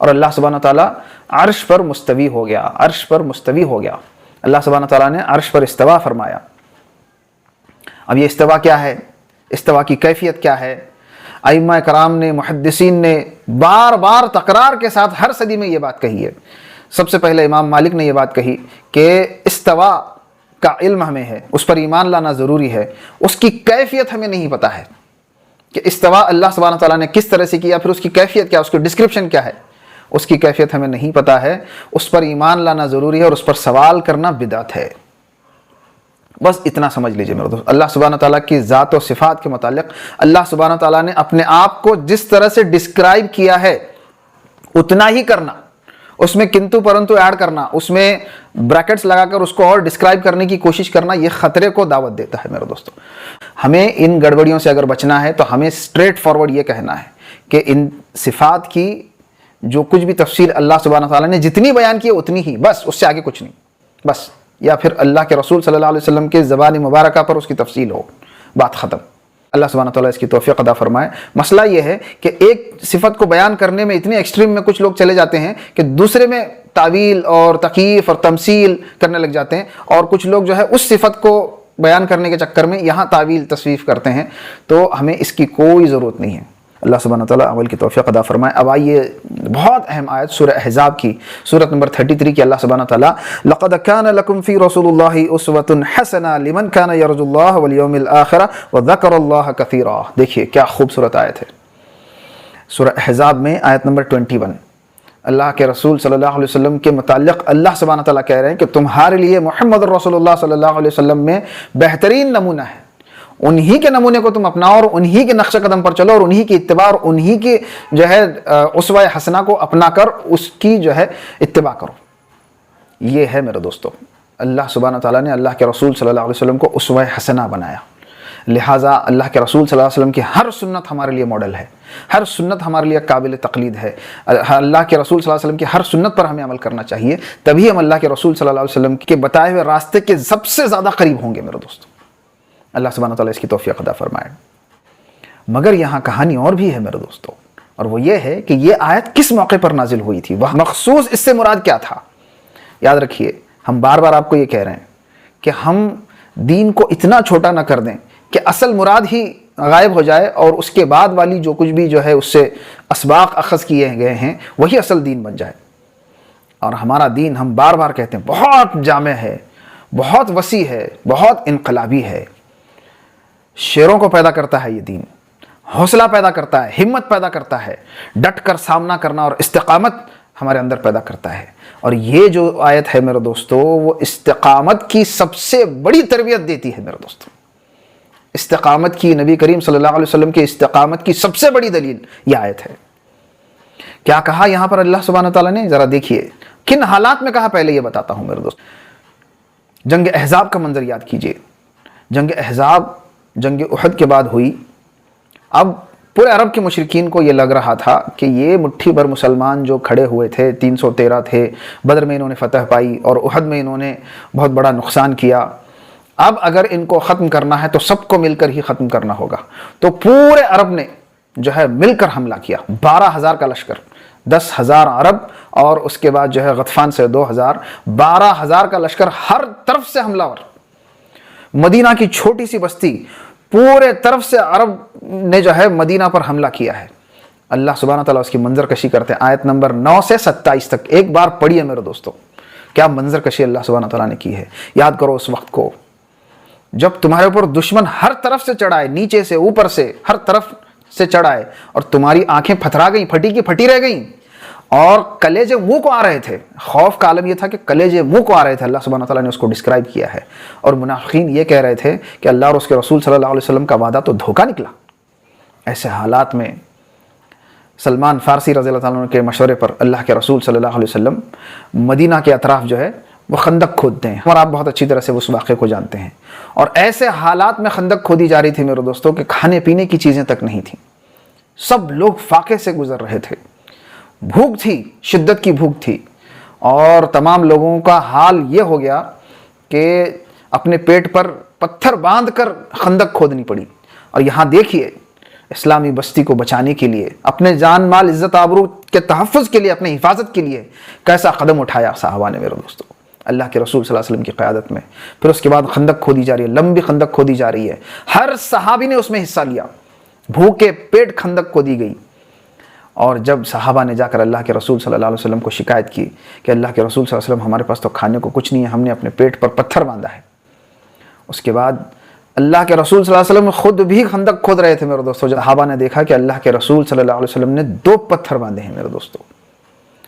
اور اللہ سبحانہ تعالیٰ عرش پر مستوی ہو گیا، عرش پر مستوی ہو گیا، اللہ سبحانہ تعالیٰ نے عرش پر استوا فرمایا۔ اب یہ استوا کیا ہے، استوا کی کیفیت کیا ہے؟ ائمہ کرام نے، محدثین نے بار بار تکرار کے ساتھ ہر صدی میں یہ بات کہی ہے۔ سب سے پہلے امام مالک نے یہ بات کہی کہ استوا کا علم ہمیں ہے، اس پر ایمان لانا ضروری ہے، اس کی کیفیت ہمیں نہیں پتہ ہے کہ استوا اللہ سبحانہ تعالیٰ نے کس طرح سے کیا، پھر اس کی کیفیت کیا، اس کی ڈسکرپشن کیا ہے، اس کی کیفیت ہمیں نہیں پتہ ہے، اس پر ایمان لانا ضروری ہے اور اس پر سوال کرنا بدعت ہے۔ بس اتنا سمجھ لیجئے میرے دوست۔ اللہ سبحانہ تعالیٰ کی ذات و صفات کے متعلق اللہ سبحانہ تعالیٰ نے اپنے آپ کو جس طرح سے ڈسکرائب کیا ہے اتنا ہی کرنا، اس میں کنتو پرنتو ایڈ کرنا، اس میں بریکٹس لگا کر اس کو اور ڈسکرائب کرنے کی کوشش کرنا، یہ خطرے کو دعوت دیتا ہے میرے دوستو۔ ہمیں ان گڑبڑیوں سے اگر بچنا ہے تو ہمیں اسٹریٹ فارورڈ یہ کہنا ہے کہ ان صفات کی جو کچھ بھی تفصیل اللہ سبحانہ تعالیٰ نے جتنی بیان کی ہے اتنی ہی، بس اس سے آگے کچھ نہیں، بس، یا پھر اللہ کے رسول صلی اللہ علیہ وسلم کے زبان مبارکہ پر اس کی تفصیل ہو، بات ختم۔ اللہ سبحانہ تعالیٰ اس کی توفیق عطا فرمائے۔ مسئلہ یہ ہے کہ ایک صفت کو بیان کرنے میں اتنے ایکسٹریم میں کچھ لوگ چلے جاتے ہیں کہ دوسرے میں تعویل اور تکییف اور تمثیل کرنے لگ جاتے ہیں، اور کچھ لوگ جو ہے اس صفت کو بیان کرنے کے چکر میں یہاں تعویل تصویف کرتے ہیں، تو ہمیں اس کی کوئی ضرورت نہیں ہے۔ اللہ سبحانہ تعالیٰ عمل کی توفیق عطا فرمائے۔ اب آئیے بہت اہم آیت سورہ احزاب کی، سورۃ نمبر 33 کی، اللہ سبحانہ تعالیٰ لَقَدْ كَانَ لَكُمْ فِي رَسُولِ اللَّهِ أُسْوَةٌ حَسَنَةٌ لِمَنْ كَانَ يَرْجُو اللَّهَ وَالْيَوْمَ الْآخِرَ وَذَكَرَ اللَّهَ كَثِيرًا۔ دیکھیے کیا خوبصورت آیت ہے، سورہ احزاب میں آیت نمبر 21۔ اللہ کے رسول صلی اللہ علیہ وسلم کے متعلق اللہ سبحانہ تعالیٰ کہہ رہے ہیں کہ تمہارے لیے محمد رسول اللہ صلی اللہ علیہ وسلم میں بہترین نمونہ ہے، انہی کے نمونے کو تم اپناؤ اور انہی کے نقش قدم پر چلو اور انہی کی اتباع اور انہی کی جو ہے اسوہ حسنہ کو اپنا کر اس کی جو ہے اتباع کرو۔ یہ ہے میرے دوستو، اللہ سبحانہ تعالیٰ نے اللہ کے رسول صلی اللہ علیہ وسلم کو اسوہ حسنہ بنایا، لہٰذا اللہ کے رسول صلی اللہ علیہ وسلم کی ہر سنت ہمارے لیے ماڈل ہے، ہر سنت ہمارے لیے قابل تقلید ہے۔ اللہ کے رسول صلی اللہ علیہ وسلم کی ہر سنت پر ہمیں عمل کرنا چاہیے، تبھی ہم اللہ کے رسول صلی اللہ علیہ وسلم کے بتائے ہوئے راستے کے سب سے زیادہ قریب ہوں گے میرے دوستو۔ اللہ سبحانہ تعالیٰ اس کی توفیق عطا فرمائے۔ مگر یہاں کہانی اور بھی ہے میرے دوستو، اور وہ یہ ہے کہ یہ آیت کس موقع پر نازل ہوئی تھی، وہ مخصوص اس سے مراد کیا تھا۔ یاد رکھیے، ہم بار بار آپ کو یہ کہہ رہے ہیں کہ ہم دین کو اتنا چھوٹا نہ کر دیں کہ اصل مراد ہی غائب ہو جائے اور اس کے بعد والی جو کچھ بھی جو ہے اس سے اسباق اخذ کیے گئے ہیں وہی اصل دین بن جائے۔ اور ہمارا دین، ہم بار بار کہتے ہیں، بہت جامع ہے، بہت وسیع ہے، بہت انقلابی ہے۔ شیروں کو پیدا کرتا ہے یہ دین، حوصلہ پیدا کرتا ہے، ہمت پیدا کرتا ہے، ڈٹ کر سامنا کرنا اور استقامت ہمارے اندر پیدا کرتا ہے۔ اور یہ جو آیت ہے میرے دوستو، وہ استقامت کی سب سے بڑی تربیت دیتی ہے میرے دوستو۔ استقامت کی، نبی کریم صلی اللہ علیہ وسلم کے استقامت کی سب سے بڑی دلیل یہ آیت ہے۔ کیا کہا یہاں پر اللہ سبحانہ تعالیٰ نے، ذرا دیکھیے کن حالات میں کہا، پہلے یہ بتاتا ہوں میرے دوست۔ جنگ احزاب کا منظر یاد کیجئے۔ جنگ احزاب جنگ احد کے بعد ہوئی۔ اب پورے عرب کے مشرکین کو یہ لگ رہا تھا کہ یہ مٹھی بھر مسلمان جو کھڑے ہوئے تھے، 313 تھے، بدر میں انہوں نے فتح پائی اور احد میں انہوں نے بہت بڑا نقصان کیا، اب اگر ان کو ختم کرنا ہے تو سب کو مل کر ہی ختم کرنا ہوگا۔ تو پورے عرب نے جو ہے مل کر حملہ کیا، 12,000 کا لشکر، 10,000 عرب اور اس کے بعد جو ہے غطفان سے 2,000، 12,000 کا لشکر ہر طرف سے حملہ ور۔ مدینہ کی چھوٹی سی بستی، پورے طرف سے عرب نے جو ہے مدینہ پر حملہ کیا ہے۔ اللہ سبحانہ تعالیٰ اس کی منظر کشی کرتے ہیں آیت نمبر 9 سے 27 تک، ایک بار پڑھیے میرے دوستو، کیا منظر کشی اللہ سبحانہ تعالیٰ نے کی ہے۔ یاد کرو اس وقت کو جب تمہارے اوپر دشمن ہر طرف سے چڑھائے، نیچے سے، اوپر سے، ہر طرف سے چڑھائے، اور تمہاری آنکھیں پھترا گئیں، پھٹی کی پھٹی رہ گئیں، اور کلیجے منہ کو آ رہے تھے۔ خوف کا عالم یہ تھا کہ کلیجے منہ کو آ رہے تھے، اللہ سبحانہ تعالیٰ نے اس کو ڈسکرائب کیا ہے۔ اور منافقین یہ کہہ رہے تھے کہ اللہ اور اس کے رسول صلی اللہ علیہ وسلم کا وعدہ تو دھوکہ نکلا۔ ایسے حالات میں سلمان فارسی رضی اللہ تعالیٰ عنہ کے مشورے پر اللہ کے رسول صلی اللہ علیہ وسلم مدینہ کے اطراف جو ہے وہ خندق کھودتے ہیں، اور آپ بہت اچھی طرح سے اس واقعے کو جانتے ہیں۔ اور ایسے حالات میں خندق کھودی جا رہی تھی میرے دوستوں کہ کھانے پینے کی چیزیں تک نہیں تھیں، سب لوگ فاقے سے گزر رہے تھے، بھوک تھی، شدت کی بھوک تھی، اور تمام لوگوں کا حال یہ ہو گیا کہ اپنے پیٹ پر پتھر باندھ کر خندق کھودنی پڑی۔ اور یہاں دیکھیے، اسلامی بستی کو بچانے کے لیے، اپنے جان مال عزت آبرو کے تحفظ کے لیے، اپنے حفاظت کے لیے کیسا قدم اٹھایا صحابہ نے میرے دوستوں، اللہ کے رسول صلی اللہ علیہ وسلم کی قیادت میں۔ پھر اس کے بعد خندق کھودی جا رہی ہے، لمبی خندق کھودی جا رہی ہے، ہر صحابی نے اس میں حصہ لیا، بھوکے پیٹ خندق کھودی گئی۔ اور جب صحابہ نے جا کر اللہ کے رسول صلی اللہ علیہ وسلم کو شکایت کی کہ اللہ کے رسول صلی اللہ علیہ وسلم ہمارے پاس تو کھانے کو کچھ نہیں ہے، ہم نے اپنے پیٹ پر پتھر باندھا ہے، اس کے بعد اللہ کے رسول صلی اللہ علیہ وسلم خود بھی خندق کھود رہے تھے میرے دوستو، جب صحابہ نے دیکھا کہ اللہ کے رسول صلی اللہ علیہ وسلم نے 2 پتھر باندھے ہیں میرے دوستو،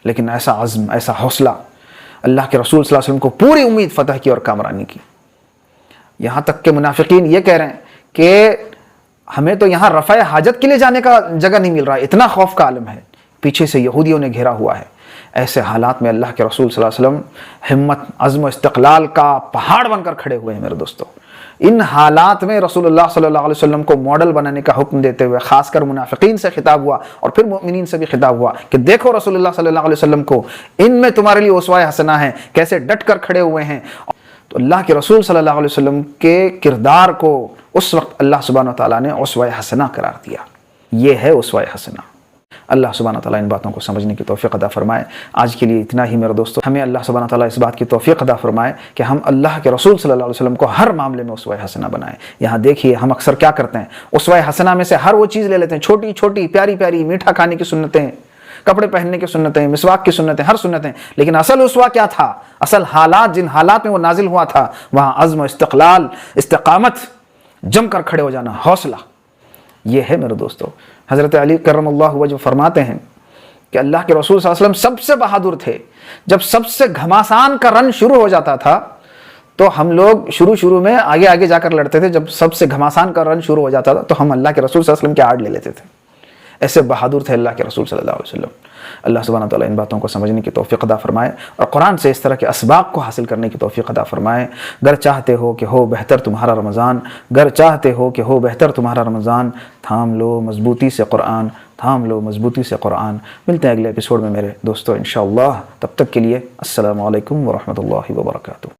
لیکن ایسا عزم، ایسا حوصلہ، اللہ کے رسول صلی اللہ علیہ وسلم کو پوری امید فتح کی اور کامرانی کی۔ یہاں تک کہ منافقین یہ کہہ رہے ہیں کہ ہمیں تو یہاں رفع حاجت کے لیے جانے کا جگہ نہیں مل رہا، اتنا خوف کا عالم ہے، پیچھے سے یہودیوں نے گھیرا ہوا ہے۔ ایسے حالات میں اللہ کے رسول صلی اللہ علیہ وسلم ہمت، عزم و استقلال کا پہاڑ بن کر کھڑے ہوئے ہیں میرے دوستو۔ ان حالات میں رسول اللہ صلی اللہ علیہ وسلم کو ماڈل بنانے کا حکم دیتے ہوئے خاص کر منافقین سے خطاب ہوا اور پھر مؤمنین سے بھی خطاب ہوا کہ دیکھو رسول اللہ صلی اللہ علیہ وسلم کو، ان میں تمہارے لیے اسوہ حسنہ ہے، کیسے ڈٹ کر کھڑے ہوئے ہیں۔ تو اللہ کے رسول صلی اللہ علیہ وسلم کے کردار کو اس وقت اللہ سبحانہ وتعالیٰ نے اسوہ حسنہ قرار دیا، یہ ہے اسوہ حسنہ۔ اللہ سبحانہ وتعالیٰ ان باتوں کو سمجھنے کی توفیق عطا فرمائے۔ آج کے لیے اتنا ہی میرے دوستو، ہمیں اللہ سبحانہ وتعالیٰ اس بات کی توفیق عطا فرمائے کہ ہم اللہ کے رسول صلی اللہ علیہ وسلم کو ہر معاملے میں اسوہ حسنہ بنائیں۔ یہاں دیکھیے ہم اکثر کیا کرتے ہیں، اسوہ حسنہ میں سے ہر وہ چیز لے لیتے ہیں، چھوٹی چھوٹی پیاری پیاری، میٹھا کھانے کی سنتیں، کپڑے پہننے کی سنتیں، مسواک کی سنتیں، ہر سنتیں، لیکن اصل اسوہ کیا تھا؟ اصل حالات، جن حالات میں وہ نازل ہوا تھا، وہاں عزم و استقلال، استقامت، جم کر کھڑے ہو جانا، حوصلہ، یہ ہے میرے دوستو۔ حضرت علی کرم اللہ وجہ فرماتے ہیں کہ اللہ کے رسول صلی اللہ علیہ وسلم سب سے بہادر تھے۔ جب سب سے گھماسان کا رن شروع ہو جاتا تھا تو ہم لوگ شروع میں آگے آگے جا کر لڑتے تھے، جب سب سے گھماسان کا رن شروع ہو جاتا تھا تو ہم اللہ کے رسول صلی اللہ علیہ وسلم کے آڑ لے لیتے تھے۔ ایسے بہادر تھے اللہ کے رسول صلی اللہ علیہ وسلم۔ اللہ سبحانہ تعالیٰ ان باتوں کو سمجھنے کی توفیق عطا فرمائے اور قرآن سے اس طرح کے اسباق کو حاصل کرنے کی توفیق عطا فرمائے۔ گر چاہتے ہو کہ ہو بہتر تمہارا رمضان، گر چاہتے ہو کہ ہو بہتر تمہارا رمضان، تھام لو مضبوطی سے قرآن، تھام لو مضبوطی سے قرآن۔ ملتے ہیں اگلے ایپیسوڈ میں میرے دوستو انشاءاللہ، تب تک کے لیے السلام علیکم ورحمۃ اللہ وبرکاتہ۔